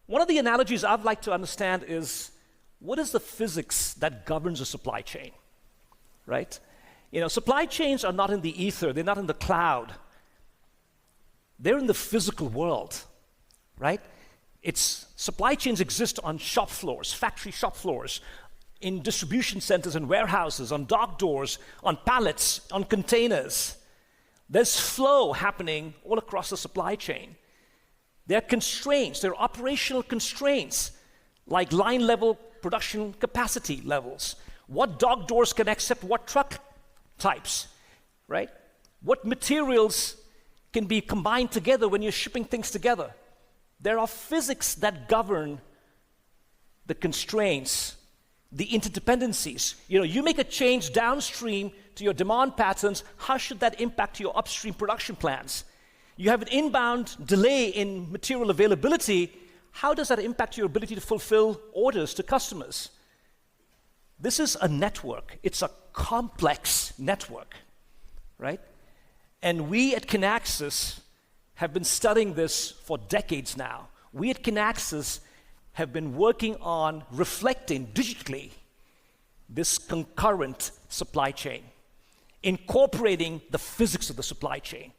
One of the analogies I'd like to understand is, what is the physics that governs a supply chain, right? Supply chains are not in the ether, they're not in the cloud. They're in the physical world, right? Supply chains exist on shop floors, factory shop floors, in distribution centers and warehouses, on dock doors, on pallets, on containers. There's flow happening all across the supply chain. There are constraints, there are operational constraints, like line level production capacity levels. What dock doors can accept what truck types, right? What materials can be combined together when you're shipping things together? There are physics that govern the constraints, the interdependencies. You make a change downstream to your demand patterns, how should that impact your upstream production plans? You have an inbound delay in material availability, how does that impact your ability to fulfill orders to customers? This is a network. It's a complex network, right? And we at Kinaxis have been studying this for decades now. We at Kinaxis have been working on reflecting digitally this concurrent supply chain, incorporating the physics of the supply chain.